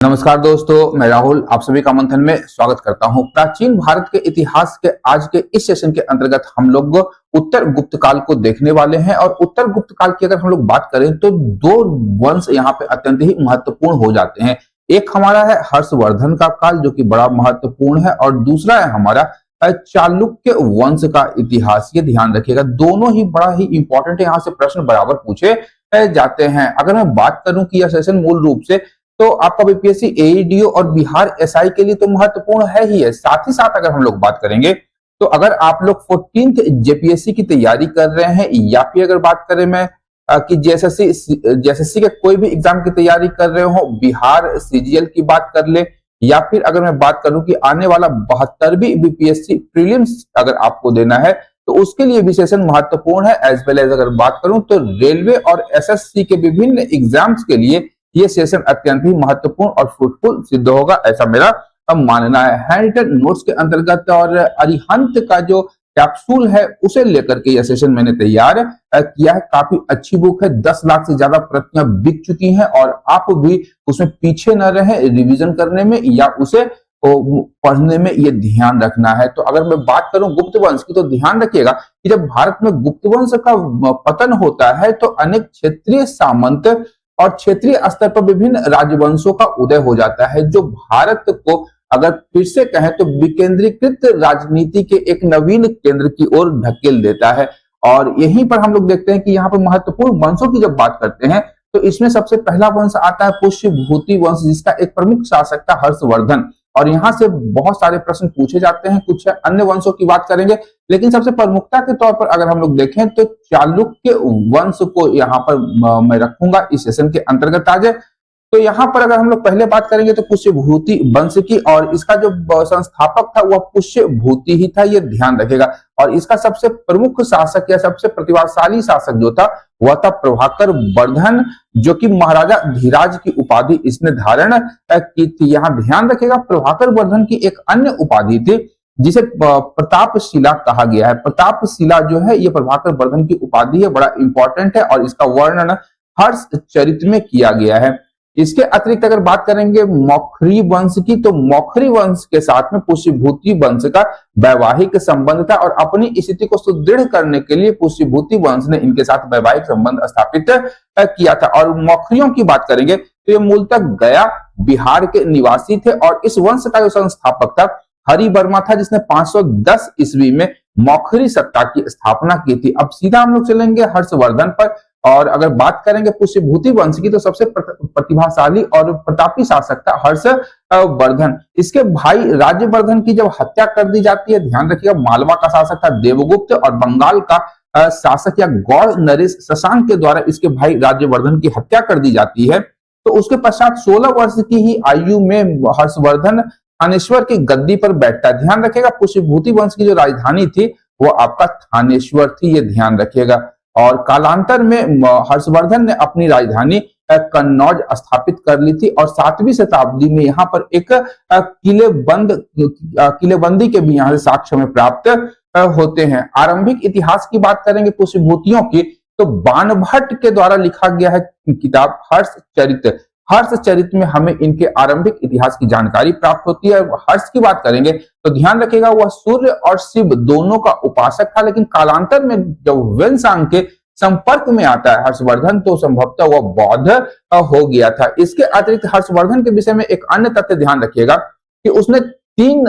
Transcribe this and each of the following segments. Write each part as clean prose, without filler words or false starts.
नमस्कार दोस्तों, मैं राहुल आप सभी का मंथन में स्वागत करता हूं। प्राचीन भारत के इतिहास के आज के इस सेशन के अंतर्गत हम लोग उत्तर गुप्त काल को देखने वाले हैं। और उत्तर गुप्त काल की अगर हम लोग बात करें तो दो वंश यहाँ पे अत्यंत ही महत्वपूर्ण हो जाते हैं। एक हमारा है हर्षवर्धन का काल जो कि बड़ा महत्वपूर्ण है, और दूसरा है हमारा चालुक्य वंश का इतिहास। ये ध्यान रखिएगा, दोनों ही बड़ा ही इंपॉर्टेंट है, यहाँ से प्रश्न बराबर पूछे जाते हैं। अगर मैं बात करूं कि यह सेशन मूल रूप से तो आपका बीपीएससी एईडीओ और बिहार एसआई के लिए तो महत्वपूर्ण है ही है, साथ ही साथ अगर हम लोग बात करेंगे तो अगर आप लोग 14th जेपीएससी की तैयारी कर रहे हैं, या फिर अगर बात करें मैं कि जेएसएससी के कोई भी एग्जाम की तैयारी कर रहे हो, बिहार सीजीएल की बात कर ले, या फिर अगर मैं बात करूं कि आने वाला 72वीं बीपीएससी प्रीलिम्स अगर आपको देना है तो उसके लिए भी सेशन महत्वपूर्ण है। एज वेल एज अगर बात करूं तो रेलवे और एसएससी के विभिन्न एग्जाम्स के लिए ये सेशन अत्यंत ही महत्वपूर्ण और फ्रूटफुल सिद्ध होगा, ऐसा मेरा मानना है। हैंड रिटन नोट्स के अंतर्गत और अरिहंत का जो कैप्सूल है उसे लेकर के यह सेशन मैंने तैयार किया है। काफी अच्छी बुक है, 10 लाख से ज्यादा प्रतियां बिक चुकी हैं, और आप भी उसमें पीछे न रहे रिवीजन करने में या उसे पढ़ने में, ये ध्यान रखना है। तो अगर मैं बात करूं गुप्त वंश की तो ध्यान रखिएगा कि जब भारत में गुप्त वंश का पतन होता है तो अनेक क्षेत्रीय सामंत और क्षेत्रीय स्तर पर विभिन्न राजवंशों का उदय हो जाता है, जो भारत को अगर फिर से कहें तो विकेंद्रीकृत राजनीति के एक नवीन केंद्र की ओर ढकेल देता है। और यहीं पर हम लोग देखते हैं कि यहाँ पर महत्वपूर्ण वंशों की जब बात करते हैं तो इसमें सबसे पहला वंश आता है पुष्यभूति वंश, जिसका एक प्रमुख शासक था हर्षवर्धन। और यहाँ से बहुत सारे प्रश्न पूछे जाते हैं, कुछ अन्य वंशों की बात करेंगे, लेकिन सबसे प्रमुखता के तौर पर अगर हम लोग देखें तो चालुक्य वंश को यहाँ पर मैं रखूंगा इस सेशन के अंतर्गत आज। तो यहाँ पर अगर हम लोग पहले बात करेंगे तो पुष्यभूति वंश की, और इसका जो संस्थापक था वह पुष्यभूति ही था, ये ध्यान रखेगा। और इसका सबसे प्रमुख शासक या सबसे प्रतिभाशाली शासक जो था वह था प्रभाकर वर्धन, जो कि महाराजा धीराज की उपाधि इसने धारण की थी। यहाँ ध्यान रखेगा प्रभाकर वर्धन की एक अन्य उपाधि थी जिसे प्रतापशिला कहा गया है। प्रतापशिला जो है ये प्रभाकर वर्धन की उपाधि है, बड़ा इंपॉर्टेंट है, और इसका वर्णन हर्षचरित में किया गया है। इसके अतिरिक्त अगर बात करेंगे मौखरी वंश की, तो मौखरी वंश के साथ में पुष्यभूति वंश का वैवाहिक संबंध था, और अपनी स्थिति को सुदृढ़ करने के लिए पुष्यभूति वंश ने इनके साथ वैवाहिक संबंध स्थापित किया था। और मौखरियों की बात करेंगे तो ये मूलतः गया बिहार के निवासी थे, और इस वंश का जो संस्थापक था हरि वर्मा था, जिसने 510 ईस्वी में मौखरी सत्ता की स्थापना की थी। अब सीधा हम लोग चलेंगे हर्षवर्धन पर, और अगर बात करेंगे पुष्यभूति वंश की तो सबसे प्रतिभाशाली और प्रतापी शासक था हर्षवर्धन। इसके भाई राज्यवर्धन की जब हत्या कर दी जाती है, ध्यान रखिएगा मालवा का शासक था देवगुप्त, और बंगाल का शासक या गौड़ नरेश शशांक के द्वारा इसके भाई राज्यवर्धन की हत्या कर दी जाती है। तो उसके पश्चात 16 वर्ष की ही आयु में हर्षवर्धन थानेश्वर की गद्दी पर बैठता है। ध्यान रखिएगा पुष्यभूति वंश की जो राजधानी थी वो आपका थानेश्वर थी, ये ध्यान रखिएगा। और कालांतर में हर्षवर्धन ने अपनी राजधानी कन्नौज स्थापित कर ली थी, और 7वीं शताब्दी में यहाँ पर एक किलेबंदी के भी यहाँ से साक्ष्य में प्राप्त होते हैं। आरंभिक इतिहास की बात करेंगे पुष्यभूतियों की तो बाणभट्ट के द्वारा लिखा गया है किताब हर्षचरित। हर्षचरित में हमें इनके आरंभिक इतिहास की जानकारी प्राप्त होती है। हर्ष की बात करेंगे तो ध्यान रखिएगा वह सूर्य और शिव दोनों का उपासक था, लेकिन कालांतर में जब वेनसांग के संपर्क में आता है हर्षवर्धन तो संभवतः वह बौद्ध हो गया था। इसके अतिरिक्त हर्षवर्धन के विषय में एक अन्य तथ्य ध्यान रखिएगा कि उसने 3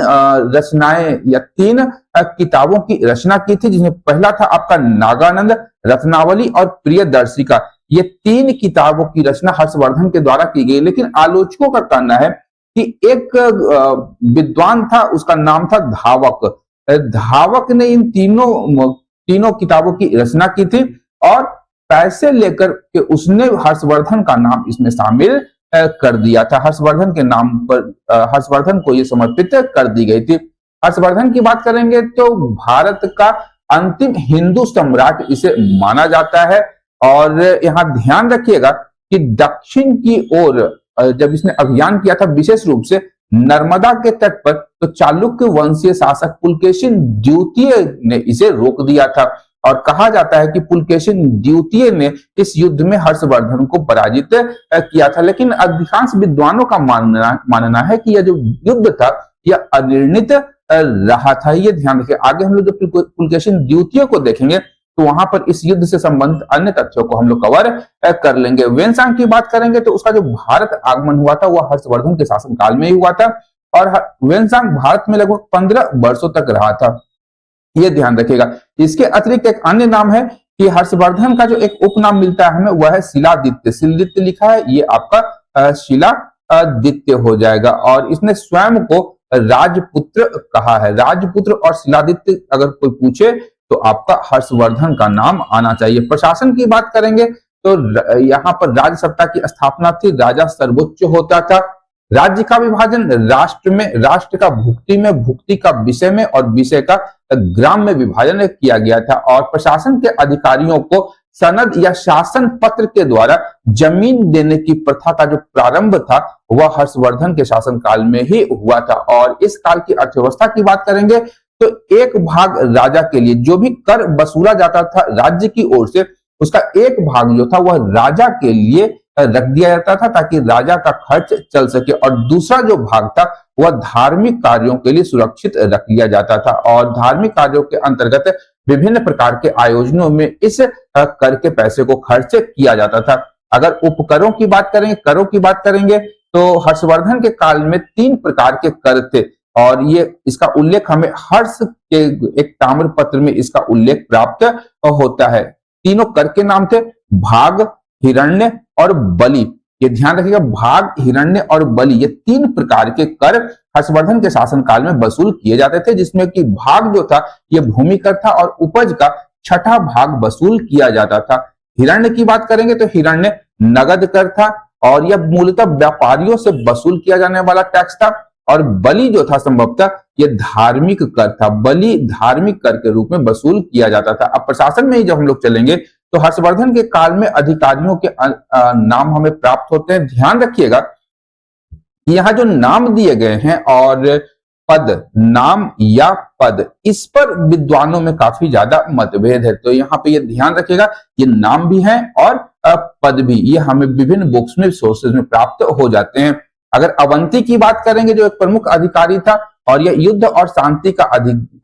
रचनाएं या 3 किताबों की रचना की थी, जिसमें पहला था आपका नागानंद, रत्नावली और प्रियदर्शिका। ये 3 किताबों की रचना हर्षवर्धन के द्वारा की गई, लेकिन आलोचकों का कहना है कि एक विद्वान था, उसका नाम था धावक। धावक ने इन तीनों किताबों की रचना की थी, और पैसे लेकर के उसने हर्षवर्धन का नाम इसमें शामिल कर दिया था। हर्षवर्धन के नाम पर हर्षवर्धन को यह समर्पित कर दी गई थी। हर्षवर्धन की बात करेंगे तो भारत का अंतिम हिंदू सम्राट इसे माना जाता है। और यहाँ ध्यान रखिएगा कि दक्षिण की ओर जब इसने अभियान किया था विशेष रूप से नर्मदा के तट पर, तो चालुक्य वंशीय शासक पुलकेशिन द्वितीय ने इसे रोक दिया था। और कहा जाता है कि पुलकेशिन द्वितीय ने इस युद्ध में हर्षवर्धन को पराजित किया था। लेकिन अधिकांश विद्वानों का मानना है कि यह जो युद्ध था यह अनिर्णित रहा था। ये ध्यान रखिए। आगे हम लोग जब पुलकेशिन द्वितीय को देखेंगे तो वहां पर इस युद्ध से संबंधित अन्य तथ्यों को हम लोग कवर कर लेंगे। वेनसांग की बात करेंगे तो उसका जो भारत आगमन हुआ था वह हर्षवर्धन के शासनकाल में ही हुआ था और वेनसांग भारत में लगभग 15 वर्षों तक रहा था। ये ध्यान रखिएगा। इसके अतिरिक्त एक अन्य नाम है कि हर्षवर्धन का जो एक उपनाम मिलता है हमें वह है शिलादित्य। शिलादित्य लिखा है, ये आपका शिलादित्य हो जाएगा। और इसने स्वयं को राजपुत्र कहा है। राजपुत्र और शिलादित्य अगर कोई पूछे तो आपका हर्षवर्धन का नाम आना चाहिए। प्रशासन की बात करेंगे तो यहाँ पर राज सत्ता की स्थापना थी, राजा सर्वोच्च होता था। राज्य का विभाजन राष्ट्र में, राष्ट्र का भुक्ति में, भुक्ति का विषय में और विषय का ग्राम में विभाजन किया गया था। और प्रशासन के अधिकारियों को सनद या शासन पत्र के द्वारा जमीन देने की प्रथा का जो प्रारंभ था वह हर्षवर्धन के शासनकाल में ही हुआ था। और इस काल की अर्थव्यवस्था की बात करेंगे तो एक भाग राजा के लिए जो भी कर वसूला जाता था राज्य की ओर से, उसका एक भाग जो था वह राजा के लिए रख दिया जाता था ताकि राजा का खर्च चल सके, और दूसरा जो भाग था वह धार्मिक कार्यों के लिए सुरक्षित रख लिया जाता था। और धार्मिक कार्यों के अंतर्गत विभिन्न प्रकार के आयोजनों में इस कर के पैसे को खर्च किया जाता था। अगर उपकरों की बात करेंगे, करों की बात करेंगे तो हर्षवर्धन के काल में 3 प्रकार के कर थे और ये इसका उल्लेख हमें हर्ष के एक ताम्र पत्र में इसका उल्लेख प्राप्त होता है। तीनों कर के नाम थे भाग, हिरण्य और बलि। ये ध्यान रखिएगा, भाग, हिरण्य और बलि, ये 3 प्रकार के कर हर्षवर्धन के शासनकाल में वसूल किए जाते थे, जिसमें कि भाग जो था यह भूमि कर था और उपज का 6ठा भाग वसूल किया जाता था। हिरण्य की बात करेंगे तो हिरण्य नगद कर था और यह मूलतः व्यापारियों से वसूल किया जाने वाला टैक्स था। और बलि जो था संभवतः यह धार्मिक कर था। बलि धार्मिक कर के रूप में वसूल किया जाता था। अब प्रशासन में ही जब हम लोग चलेंगे तो हर्षवर्धन के काल में अधिकारियों के नाम हमें प्राप्त होते हैं। ध्यान रखिएगा यहाँ जो नाम दिए गए हैं और पद, नाम या पद, इस पर विद्वानों में काफी ज्यादा मतभेद है। तो यहाँ पे ये ध्यान रखिएगा, ये नाम भी है और पद भी, ये हमें विभिन्न बुक्स में, सोर्सेज में प्राप्त हो जाते हैं। अगर अवंती की बात करेंगे जो एक प्रमुख अधिकारी था और यह युद्ध और शांति का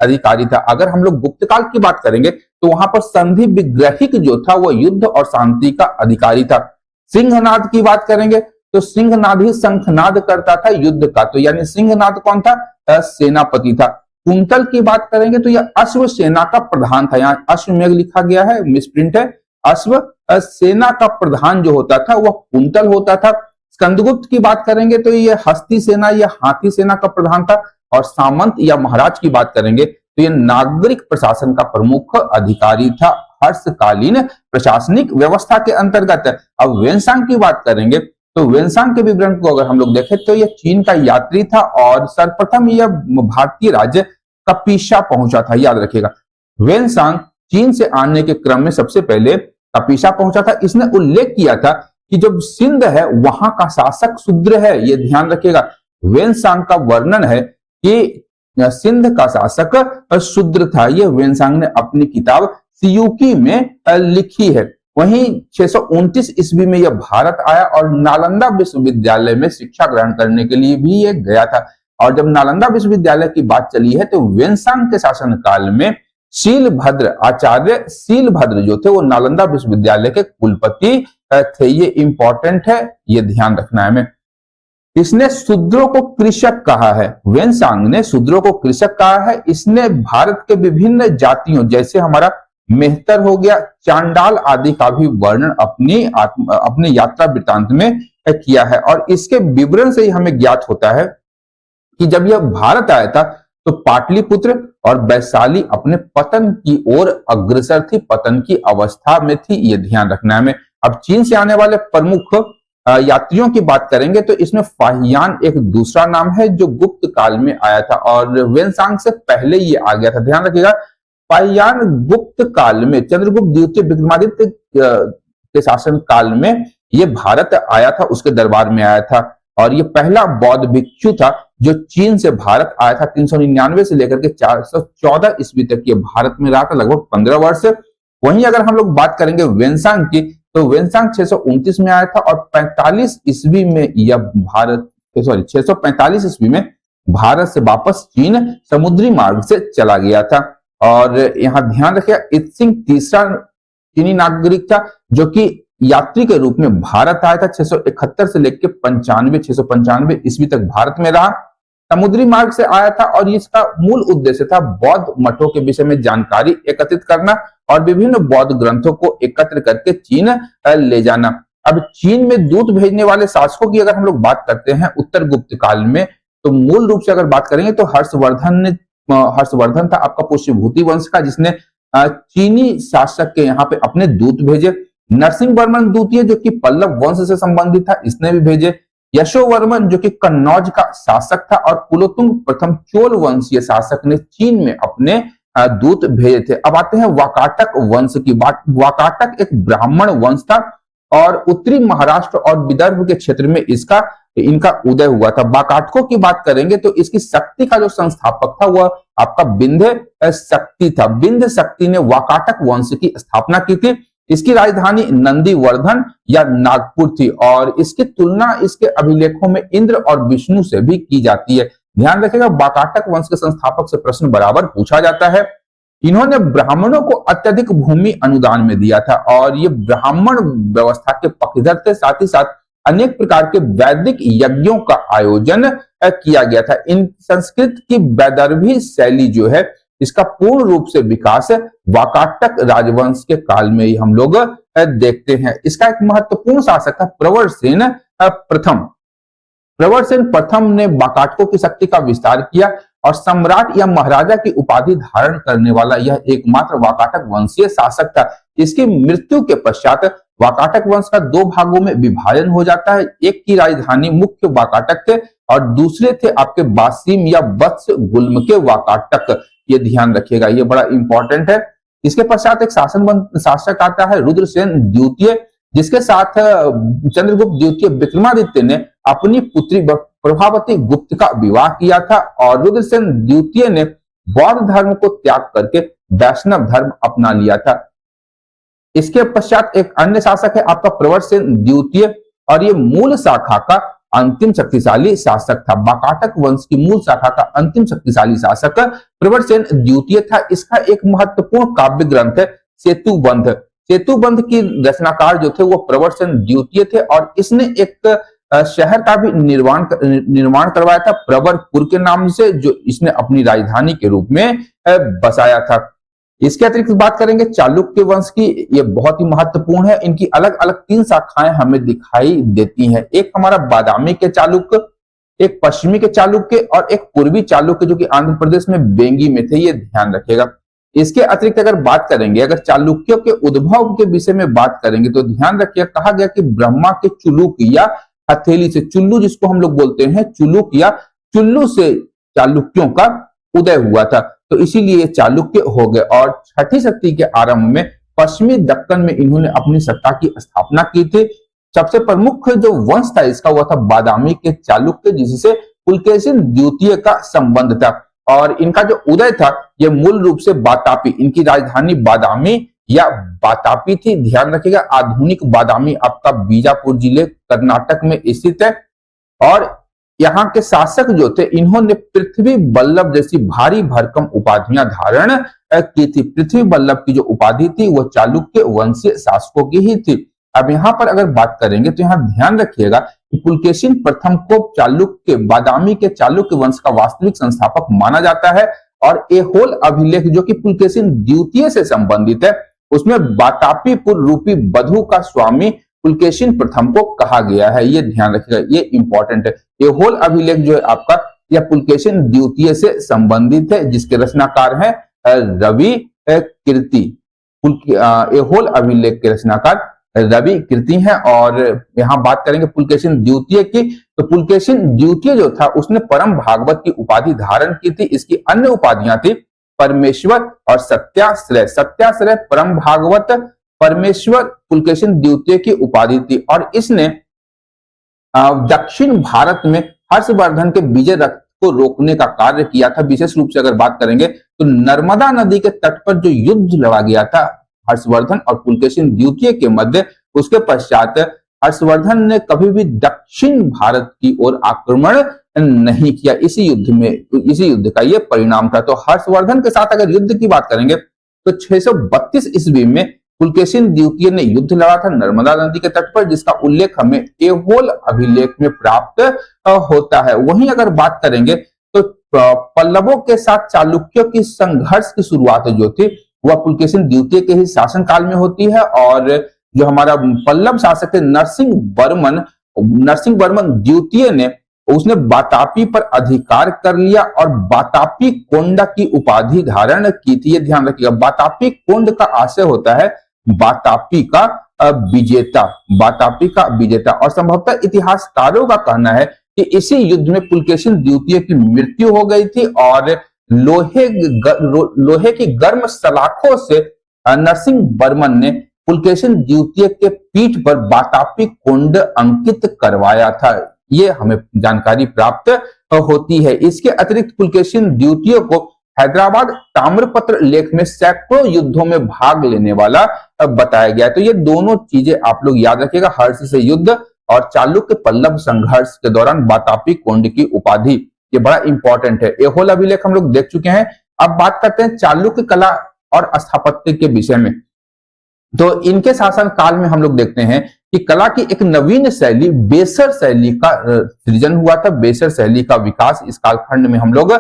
अधिकारी था। अगर हम लोग गुप्तकाल की बात करेंगे तो वहां पर संधि विग्रहिक जो था वह युद्ध और शांति का अधिकारी था। सिंहनाद की बात करेंगे तो सिंहनाद ही शंखनाद करता था युद्ध का, तो यानी सिंहनाद कौन था? सेनापति था। कुंतल की बात करेंगे तो यह अश्व सेना का प्रधान था। यहाँ अश्वमेघ लिखा गया है, मिसप्रिंट है। अश्व सेना का प्रधान जो होता था वह कुंतल होता था। स्कंदगुप्त की बात करेंगे तो यह हस्ती सेना या हाथी सेना का प्रधान था। और सामंत या महाराज की बात करेंगे तो यह नागरिक प्रशासन का प्रमुख अधिकारी था हर्षकालीन प्रशासनिक व्यवस्था के अंतर्गत। अब वेनसांग की बात करेंगे तो वेनसांग के विवरण को अगर हम लोग देखें तो यह चीन का यात्री था और सर्वप्रथम यह भारतीय राज्य कपीशा पहुंचा था। याद रखिएगा, वेनसांग चीन से आने के क्रम में सबसे पहले कपीशा पहुंचा था। इसने उल्लेख किया था कि जब सिंध है वहां का शासक शूद्र है। यह ध्यान रखिएगा, वेनसांग का वर्णन है कि सिंध का शासक शूद्र था। यह वेनसांग ने अपनी किताब सियूकी में लिखी है। वहीं 629 ईस्वी में यह भारत आया और नालंदा विश्वविद्यालय में शिक्षा ग्रहण करने के लिए भी यह गया था। और जब नालंदा विश्वविद्यालय की बात चली है तो वेनसांग के शासनकाल में शीलभद्र, आचार्य शीलभद्र जो थे वो नालंदा विश्वविद्यालय के कुलपति थे। ये इंपॉर्टेंट है, ये ध्यान रखना है हमें। इसने शूद्रों को कृषक कहा है। वेनसांग ने शूद्रों को कृषक कहा है। इसने भारत के विभिन्न जातियों जैसे हमारा मेहतर हो गया, चांडाल आदि का भी वर्णन अपनी यात्रा वृत्तांत में किया है। और इसके विवरण से ही हमें ज्ञात होता है कि जब यह भारत आया था तो पाटलिपुत्र और वैशाली अपने पतन की ओर अग्रसर थी, पतन की अवस्था में थी। ये ध्यान रखना है हमें। अब चीन से आने वाले प्रमुख यात्रियों की बात करेंगे तो इसमें फाहियान एक दूसरा नाम है जो गुप्त काल में आया था और वेनसांग से पहले ये आ गया था। ध्यान रखिएगा, फाहियान गुप्त काल में चंद्रगुप्त द्वितीय विक्रमादित्य के शासन काल में ये भारत आया था, उसके दरबार में आया था। और ये पहला बौद्ध भिक्षु था जो चीन से भारत आया था। 399 से लेकर के 414 ईस्वी तक ये भारत में रहा था, लगभग 15 वर्ष। वहीं अगर हम लोग बात करेंगे वेनसांग की, तो वेनसांग 629 में आया था और 45 ईस्वी में यह भारत 645 ईस्वी में भारत से वापस चीन समुद्री मार्ग से चला गया था। और यहां ध्यान रखिएगा, इत्सिंग तीसरा चीनी नागरिक था जो कि यात्री के रूप में भारत आया था। 671 से लेकर 695 ईस्वी तक भारत में रहा, समुद्री मार्ग से आया था और इसका मूल उद्देश्य था बौद्ध मठों के विषय में जानकारी एकत्रित करना और विभिन्न बौद्ध ग्रंथों को एकत्र करके चीन ले जाना। अब चीन में दूत भेजने वाले शासकों की अगर हम लोग बात करते हैं उत्तर गुप्त काल में, तो मूल रूप से अगर बात करेंगे तो हर्षवर्धन था आपका पुष्यभूति वंश का, जिसने चीनी शासक के यहाँ पे अपने दूत भेजे। नरसिंह वर्मन द्वितीय जो कि पल्लव वंश से संबंधित था, इसने भी भेजे। यशोवर्मन जो कि कन्नौज का शासक था और कुलोत्तुंग प्रथम चोल वंशीय शासक ने चीन में अपने दूत भेजे थे। अब आते हैं वाकाटक वंश की बात। वाकाटक एक ब्राह्मण वंश था और उत्तरी महाराष्ट्र और विदर्भ के क्षेत्र में इनका उदय हुआ था। वाकाटकों की बात करेंगे तो इसकी शक्ति का जो संस्थापक था वह आपका विंध्य शक्ति था। विंध्य शक्ति ने वाकाटक वंश की स्थापना की थी। इसकी राजधानी नंदीवर्धन या नागपुर थी और इसकी तुलना इसके अभिलेखों में इंद्र और विष्णु से भी की जाती है। ध्यान रखिएगा, वाकाटक वंश के संस्थापक से प्रश्न बराबर पूछा जाता है। इन्होंने ब्राह्मणों को अत्यधिक भूमि अनुदान में दिया था और ये ब्राह्मण व्यवस्था के पक्षधर थे। साथ ही साथ अनेक प्रकार के वैदिक यज्ञों का आयोजन किया गया था। इन संस्कृत की वैदर्भी शैली जो है इसका पूर्ण रूप से विकास वाकाटक राजवंश के काल में ही हम लोग देखते हैं। इसका एक महत्वपूर्ण शासक था प्रवरसेन प्रथम। प्रवरसेन प्रथम ने वाकाटकों की शक्ति का विस्तार किया और सम्राट या महाराजा की उपाधि धारण करने वाला यह एकमात्र वाकाटक वंशीय शासक था। इसकी मृत्यु के पश्चात वाकाटक वंश का दो भागों में विभाजन हो जाता है। एक की राजधानी मुख्य वाकाटक थे और दूसरे थे आपके बासिम या वत्स गुल्म के वाकाटक। ये ध्यान रखिएगा, ये बड़ा इंपॉर्टेंट है। इसके पश्चात एक शासक आता है रुद्रसेन द्वितीय, जिसके साथ चंद्रगुप्त द्वितीय विक्रमादित्य ने अपनी पुत्री प्रभावती गुप्त का विवाह किया था और रुद्रसेन द्वितीय ने बौद्ध धर्म को त्याग करके वैष्णव धर्म अपना लिया था। इसके पश्चात एक अन्य शासक है आपका प्रवरसेन द्वितीय और ये मूल शाखा का अंतिम शक्तिशाली शासक था। वाकाटक वंश की मूल शाखा का अंतिम शक्तिशाली शासक प्रवरसेन द्वितीय था। इसका एक महत्वपूर्ण काव्य ग्रंथ है सेतुबंध। सेतुबंध की रचनाकार जो थे वो प्रवरसेन द्वितीय थे और इसने एक शहर का भी निर्माण करवाया था प्रवरपुर के नाम से, जो इसने अपनी राजधानी के रूप में बसाया था। इसके अतिरिक्त बात करेंगे चालुक्य वंश की। ये बहुत ही महत्वपूर्ण है। इनकी अलग अलग 3 शाखाएं हमें दिखाई देती हैं। एक हमारा बादामी के चालुक्य, एक पश्चिमी के चालुक्य और एक पूर्वी चालुक्य जो कि आंध्र प्रदेश में बेंगी में थे। ये ध्यान रखिएगा। इसके अतिरिक्त अगर बात करेंगे, अगर चालुक्यों के उद्भव के विषय में बात करेंगे तो ध्यान रखिएगा, कहा गया कि ब्रह्मा के चुलुक या हथेली से, चुल्लू जिसको हम लोग बोलते हैं चुलुक या चुल्लू से चालुक्यों का उदय हुआ था, तो इसीलिए चालुक्य हो गए। और छठी शक्ति के आरंभ में पश्चिमी दक्कन में इन्होंने अपनी सत्ता की स्थापना की थी। सबसे प्रमुख जो वंश था इसका हुआ था बादामी के चालुक्य, जिससे पुलकेशिन द्वितीय का संबंध था और इनका जो उदय था यह मूल रूप से बातापी, इनकी राजधानी बादामी या बातापी थी। ध्यान रखिएगा, आधुनिक बादामी आपका बीजापुर जिले कर्नाटक में स्थित है और यहाँ के शासक जो थे इन्होंने पृथ्वी बल्लभ जैसी भारी भरकम उपाधियां धारण की थी। पृथ्वी बल्लभ की जो उपाधि थी वह चालुक्य वंशीय शासकों की ही थी। अब यहाँ पर अगर बात करेंगे तो यहाँ ध्यान रखिएगा कि पुलकेशिन प्रथम को चालुक्य बादामी के चालुक्य वंश का वास्तविक संस्थापक माना जाता है और एहोल अभिलेख जो कि पुलकेशिन द्वितीय से संबंधित है उसमें बातापीपुर रूपी बधु का स्वामी पुलकेशिन प्रथम को कहा गया है। ये ध्यान रखिएगा, ये इंपॉर्टेंट है। एहोल अभिलेख जो है आपका यह पुलकेशिन द्वितीय से संबंधित है, जिसके रचनाकार हैं रवि कीर्ति। एहोल अभिलेख के रचनाकार रवि कीर्ति हैं। और यहाँ बात करेंगे पुलकेशिन द्वितीय की, तो पुलकेशिन द्वितीय जो था उसने परम भागवत की उपाधि धारण की थी। इसकी अन्य उपाधियां थी परमेश्वर और सत्याश्रय। सत्याश्रय, परम भागवत, परमेश्वर पुलकेशिन द्वितीय की उपाधि थी और इसने दक्षिण भारत में हर्षवर्धन के विजय रथ को रोकने का कार्य किया था। विशेष रूप से अगर बात करेंगे तो नर्मदा नदी के तट पर जो युद्ध लड़ा गया था हर्षवर्धन और पुलकेशिन द्वितीय के मध्य। उसके पश्चात हर्षवर्धन ने कभी भी दक्षिण भारत की ओर आक्रमण नहीं किया। इसी युद्ध का ये परिणाम था। तो हर्षवर्धन के साथ अगर युद्ध की बात करेंगे तो 632 ईस्वी में पुलकेशिन द्वितीय ने युद्ध लड़ा था नर्मदा नदी के तट पर, जिसका उल्लेख हमें ऐहोल अभिलेख में प्राप्त होता है। वहीं अगर बात करेंगे तो पल्लवों के साथ चालुक्यों की संघर्ष की शुरुआत जो थी वह पुलकेशिन द्वितीय के ही शासनकाल में होती है। और जो हमारा पल्लव शासक थे नरसिंह वर्मन द्वितीय ने उसने बातापी पर अधिकार कर लिया और बातापी कोंडा की उपाधि धारण की थी। ये ध्यान रखिएगा, बातापी कोंड का आशय होता है बातापी का विजेता। और संभवतः इतिहासकारों का कहना है कि इसी युद्ध में पुलकेशिन द्वितीय की मृत्यु हो गई थी और लोहे की गर्म सलाखों से नरसिंह वर्मन ने पुलकेशिन द्वितीय के पीठ पर बातापी कोंड अंकित करवाया था। ये हमें जानकारी प्राप्त होती है। इसके अतिरिक्त पुलकेशिन द्वितीय को हैदराबाद ताम्रपत्र लेख में सैकड़ों युद्धों में भाग लेने वाला बताया गया है। तो ये दोनों चीजें आप लोग याद रखिएगा, हर्ष से युद्ध और चालुक्य पल्लव संघर्ष के दौरान बातापी कोंड की उपाधि, ये बड़ा इंपॉर्टेंट है। ऐहोल अभिलेख हम लोग देख चुके हैं। अब बात करते हैं चालुक्य कला और स्थापत्य के विषय में। तो इनके शासन काल में हम लोग देखते हैं कि कला की एक नवीन शैली बेसर शैली का सृजन हुआ था। बेसर शैली का विकास इस कालखंड में हम लोग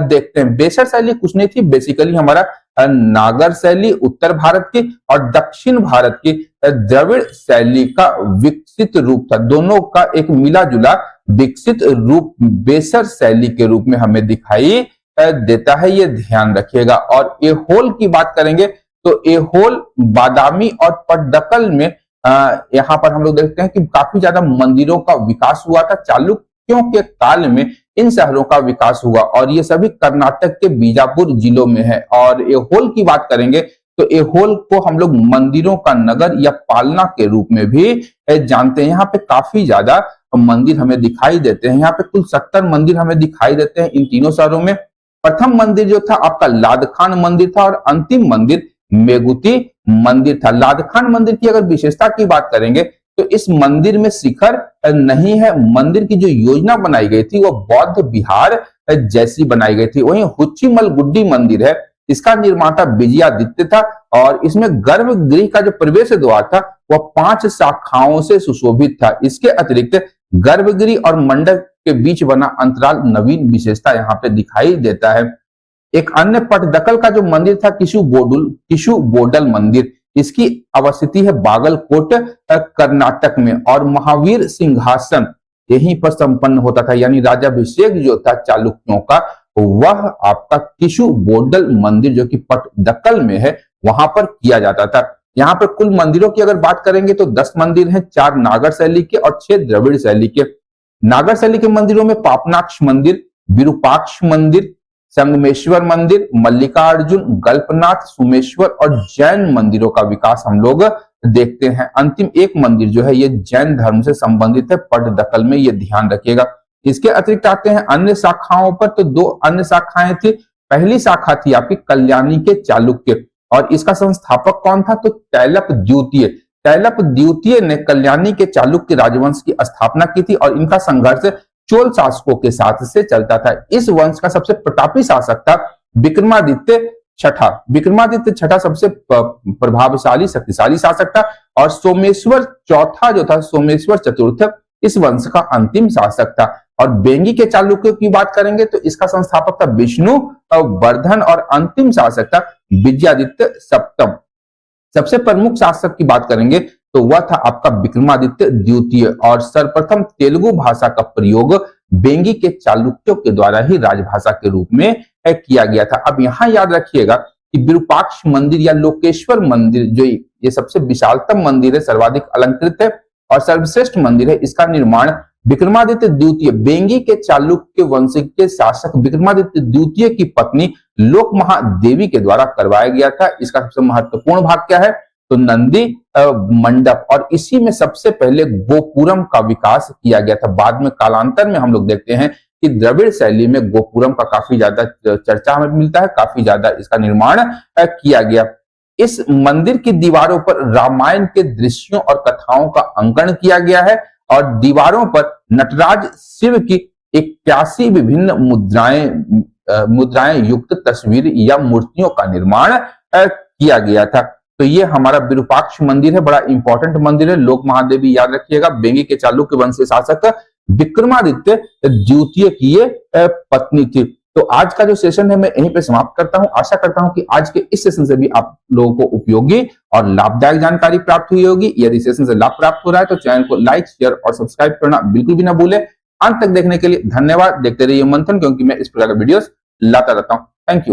देखते हैं। बेसर शैली कुछ नहीं थी, बेसिकली हमारा नागर शैली उत्तर भारत की और दक्षिण भारत की द्रविड़ शैली का विकसित रूप था। दोनों का एक मिला जुला विकसित रूप बेसर शैली के रूप में हमें दिखाई देता है, ये ध्यान रखिएगा। और ऐहोल की बात करेंगे तो ऐहोल, बादामी और पट्टदकल में यहाँ पर हम लोग देखते हैं कि काफी ज्यादा मंदिरों का विकास हुआ था। चालुक्यों के काल में इन शहरों का विकास हुआ और ये सभी कर्नाटक के बीजापुर जिलों में है। और ऐहोल की बात करेंगे तो ऐहोल को हम लोग मंदिरों का नगर या पालना के रूप में भी जानते हैं। यहाँ पे काफी ज्यादा मंदिर हमें दिखाई देते हैं। यहाँ पे कुल 70 मंदिर हमें दिखाई देते हैं इन तीनों शहरों में। प्रथम मंदिर जो था आपका लादखान मंदिर था और अंतिम मंदिर मेगुती मंदिर था। लादखान मंदिर की अगर विशेषता की बात करेंगे तो इस मंदिर में शिखर नहीं है। मंदिर की जो योजना बनाई गई थी वो बौद्ध विहार जैसी बनाई गई थी। वहीं हुच्चीमल गुड्डी मंदिर है, इसका निर्माता विजयादित्य था और इसमें गर्भगृह का जो प्रवेश द्वार था वह 5 शाखाओं से सुशोभित था। इसके अतिरिक्त गर्भगृह और मंडप के बीच बना अंतराल नवीन विशेषता यहाँ पे दिखाई देता है। एक अन्य पट्टदकल का जो मंदिर था किशु बोडल मंदिर, इसकी अवस्थिति है बागलकोट कर्नाटक में और महावीर सिंहासन यहीं पर संपन्न होता था। यानी राजाभिषेक जो था चालुक्यों का वह आपका किशु बोडल मंदिर जो कि पट्टदकल में है वहां पर किया जाता था। यहाँ पर कुल मंदिरों की अगर बात करेंगे तो 10 मंदिर हैं, 4 नागर शैली के और 6 द्रविड़ शैली के। नागर शैली के मंदिरों में पापनाक्ष मंदिर, विरूपाक्ष मंदिर, संगमेश्वर मंदिर, मल्लिकार्जुन, गल्पनाथ, सुमेश्वर और जैन मंदिरों का विकास हम लोग देखते हैं। अंतिम एक मंदिर जो है ये जैन धर्म से संबंधित है पट्टदकल में, ये ध्यान रखिएगा। इसके अतिरिक्त आते हैं अन्य शाखाओं पर, तो 2 अन्य शाखाएं थी। पहली शाखा थी आपकी कल्याणी के चालुक्य और इसका संस्थापक कौन था तो तैलप द्वितीय। तैलप द्वितीय ने कल्याणी के चालुक्य राजवंश की स्थापना की थी और इनका संघर्ष चोल शासकों के साथ से चलता था। इस वंश का सबसे प्रतापी शासक था विक्रमादित्य छठा। विक्रमादित्य छठा सबसे प्रभावशाली शक्तिशाली शासक था और सोमेश्वर चौथा जो था, सोमेश्वर चतुर्थ, इस वंश का अंतिम शासक था। और बेंगी के चालुक्यों की बात करेंगे तो इसका संस्थापक था विष्णु वर्धन और अंतिम शासक था विजयादित्य सप्तम। सबसे प्रमुख शासक की बात करेंगे तो वह था आपका विक्रमादित्य द्वितीय और सर्वप्रथम तेलुगु भाषा का प्रयोग बेंगी के चालुक्यों के द्वारा ही राजभाषा के रूप में किया गया था। अब यहाँ याद रखिएगा कि विरूपाक्ष मंदिर या लोकेश्वर मंदिर जो ये सबसे विशालतम मंदिर है, सर्वाधिक अलंकृत है और सर्वश्रेष्ठ मंदिर है, इसका निर्माण विक्रमादित्य द्वितीय बेंगी के चालुक्य वंश के शासक विक्रमादित्य द्वितीय की पत्नी लोक महादेवी के द्वारा करवाया गया था। इसका सबसे महत्वपूर्ण भाग क्या है तो नंदी मंडप, और इसी में सबसे पहले गोपुरम का विकास किया गया था। बाद में कालांतर में हम लोग देखते हैं कि द्रविड़ शैली में गोपुरम का काफी ज्यादा चर्चा हमें मिलता है, काफी ज्यादा इसका निर्माण किया गया। इस मंदिर की दीवारों पर रामायण के दृश्यों और कथाओं का अंकन किया गया है और दीवारों पर नटराज शिव की 81 विभिन्न मुद्राएं युक्त तस्वीर या मूर्तियों का निर्माण किया गया था। तो ये हमारा विरूपाक्ष मंदिर है, बड़ा इंपॉर्टेंट मंदिर है। लोक महादेवी याद रखिएगा, बेंगी के चालुक्य वंश के शासक विक्रमादित्य द्वितीय की ये पत्नी थी। तो आज का जो सेशन है मैं यहीं पे समाप्त करता हूं। आशा करता हूं कि आज के इस सेशन से भी आप लोगों को उपयोगी और लाभदायक जानकारी प्राप्त हुई होगी। यदि सेशन से लाभ प्राप्त हो रहा है तो चैनल को लाइक, शेयर और सब्सक्राइब करना बिल्कुल भी ना भूलें। अंत तक देखने के लिए धन्यवाद। देखते रहिए मंथन, क्योंकि मैं इस प्रकार के वीडियोस लाता रहता हूं। Thank you.